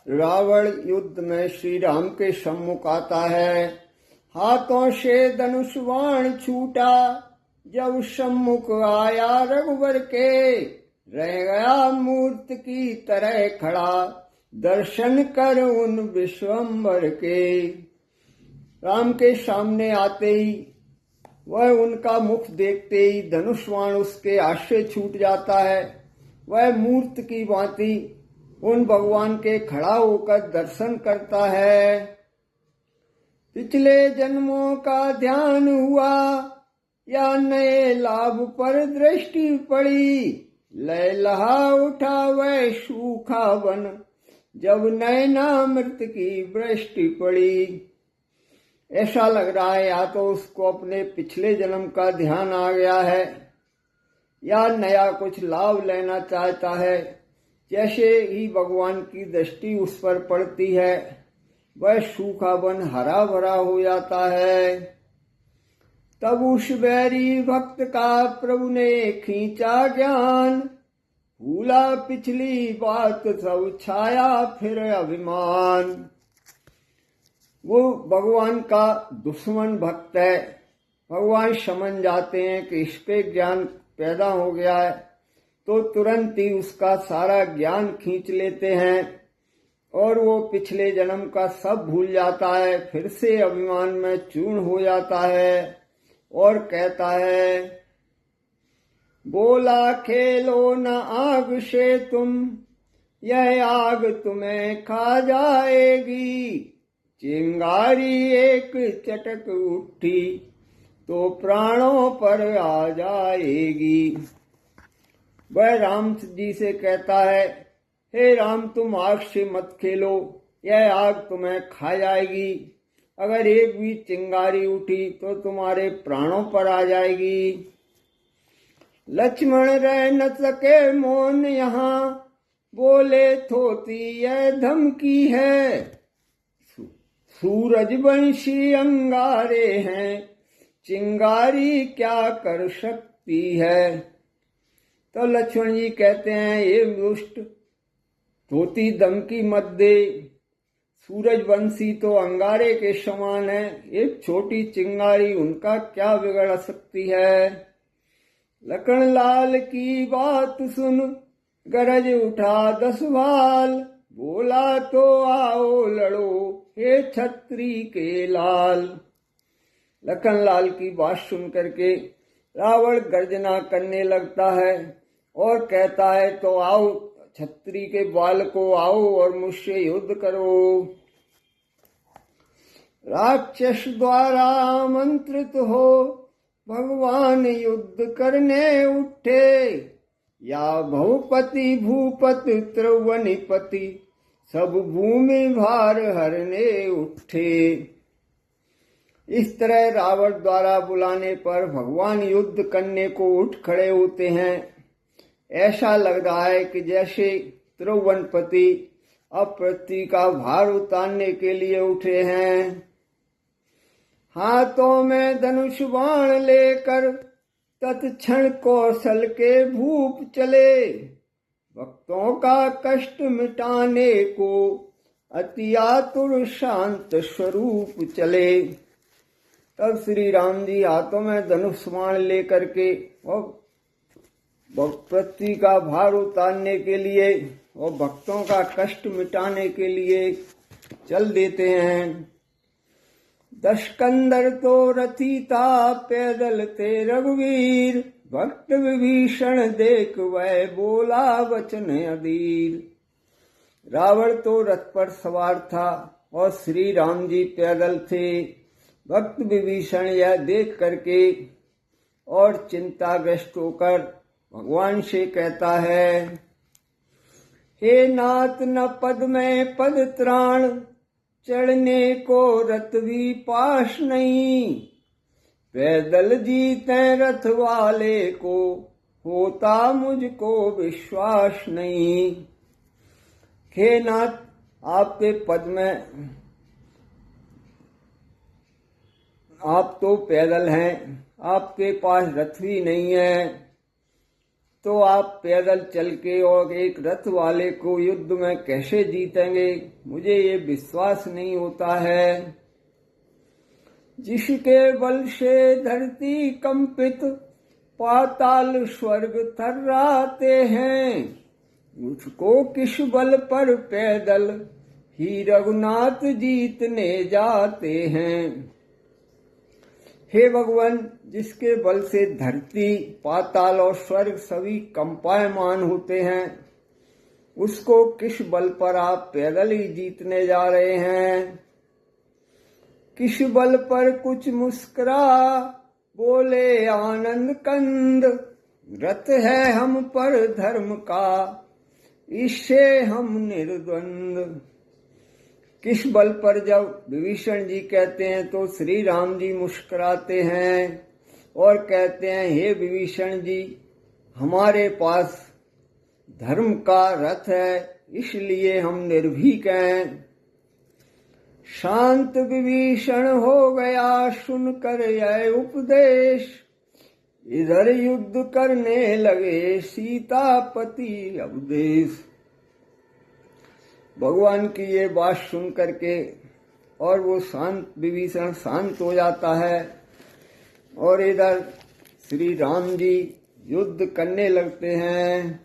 रावण युद्ध में श्री राम के सम्मुख आता है। हाथों से धनुष बाण छूटा, जब सम्मुख आया रघुवर के, रह गया मूर्त की तरह खड़ा, दर्शन कर उन विश्वम्भर के। राम के सामने आते ही वह उनका मुख देखते ही धनुष बाण उसके हाथ से छूट जाता है। वह मूर्त की भांति उन भगवान के खड़ा होकर दर्शन करता है। पिछले जन्मों का ध्यान हुआ या नए लाभ पर दृष्टि पड़ी, लय लहा उठा वह सूखा वन, जब नयनामृत की वृष्टि पड़ी। ऐसा लग रहा है या तो उसको अपने पिछले जन्म का ध्यान आ गया है या नया कुछ लाभ लेना चाहता है। जैसे ही भगवान की दृष्टि उस पर पड़ती है, वह सूखा वन हरा भरा हो जाता है। तब उस बैरी भक्त का प्रभु ने खींचा ज्ञान, भूला पिछली बात सब छाया फिर अभिमान। वो भगवान का दुश्मन भक्त है। भगवान समझ जाते हैं कि इसके ज्ञान पैदा हो गया है, तो तुरंत ही उसका सारा ज्ञान खींच लेते हैं और वो पिछले जन्म का सब भूल जाता है, फिर से अभिमान में चूर्ण हो जाता है और कहता है, बोला खेलो न आग से तुम, यह आग तुम्हें खा जाएगी। चिंगारी एक चटक उठी तो प्राणों पर आ जाएगी। वह राम जी से कहता है, हे राम तुम आग से मत खेलो, यह आग तुम्हें खा जाएगी। अगर एक भी चिंगारी उठी तो तुम्हारे प्राणों पर आ जाएगी। लक्ष्मण रह न सके मौन यहाँ, बोले थोती यह धमकी है। सूरज वंशी अंगारे हैं, चिंगारी क्या कर सकती है। तो लक्ष्मण जी कहते हैं, ये दुष्ट धोती धमकी मत दे। सूरजवंशी तो अंगारे के समान है, एक छोटी चिंगारी उनका क्या बिगड़ सकती है। लखन लाल की बात सुन गरज उठा 10 भाल, बोला तो आओ लड़ो हे छत्री के लाल। लखन लाल की बात सुन करके रावण गर्जना करने लगता है और कहता है, तो आओ छत्री के बाल को आओ और मुझसे युद्ध करो। राक्षस द्वारा आमंत्रित हो भगवान युद्ध करने उठे, या भूपति भूपत त्रिभुवनपति सब भूमि भार हरने उठे। इस तरह रावण द्वारा बुलाने पर भगवान युद्ध करने को उठ खड़े होते हैं। ऐसा लग रहा है कि जैसे त्रिभुवनपति अब पृथ्वी का भार उतारने के लिए उठे हैं। हाथों में धनुष बाण लेकर तत्क्षण कौशल के भूप चले, भक्तों का कष्ट मिटाने को अति आतुर शांत स्वरूप चले। तब श्री राम जी हाथों में धनुष बाण लेकर के और पृथ्वी का भार उतारने के लिए और भक्तों का कष्ट मिटाने के लिए चल देते हैं। 10 कंदर तो रथी था पैदल थे रघुवीर, भक्त विभीषण देख वह बोला वचन अधीर। रावण तो रथ पर सवार था और श्री राम जी पैदल थे। भक्त विभीषण यह देख करके और चिंताग्रस्त होकर भगवान से कहता है, हे नाथ न पद में पद त्राण, चढ़ने को रथ भी पास नहीं। पैदल जीते रथ वाले को होता मुझको विश्वास नहीं। हे नाथ आपके पद में आप तो पैदल हैं, आपके पास रथ भी नहीं है, तो आप पैदल चल के और एक रथ वाले को युद्ध में कैसे जीतेंगे? मुझे ये विश्वास नहीं होता है। जिसके बल से धरती कंपित पाताल स्वर्ग थर्राते हैं, उसको किस बल पर पैदल ही रघुनाथ जीतने जाते हैं। हे भगवान, जिसके बल से धरती पाताल और स्वर्ग सभी कंपायमान होते हैं, उसको किस बल पर आप पैदल ही जीतने जा रहे हैं? किस बल पर कुछ मुस्कुरा बोले आनंद कंद, रत है हम पर धर्म का इससे हम निर्द्वंद। किस बल पर जब विभीषण जी कहते हैं तो श्री राम जी मुस्कुराते हैं और कहते हैं, हे विभीषण जी, हमारे पास धर्म का रथ है, इसलिए हम निर्भीक हैं। शांत विभीषण हो गया सुनकर यह उपदेश, इधर युद्ध करने लगे सीतापति अवदेश। भगवान की ये बात सुन करके और वो विभीषण शांत हो जाता है और इधर श्री राम जी युद्ध करने लगते हैं।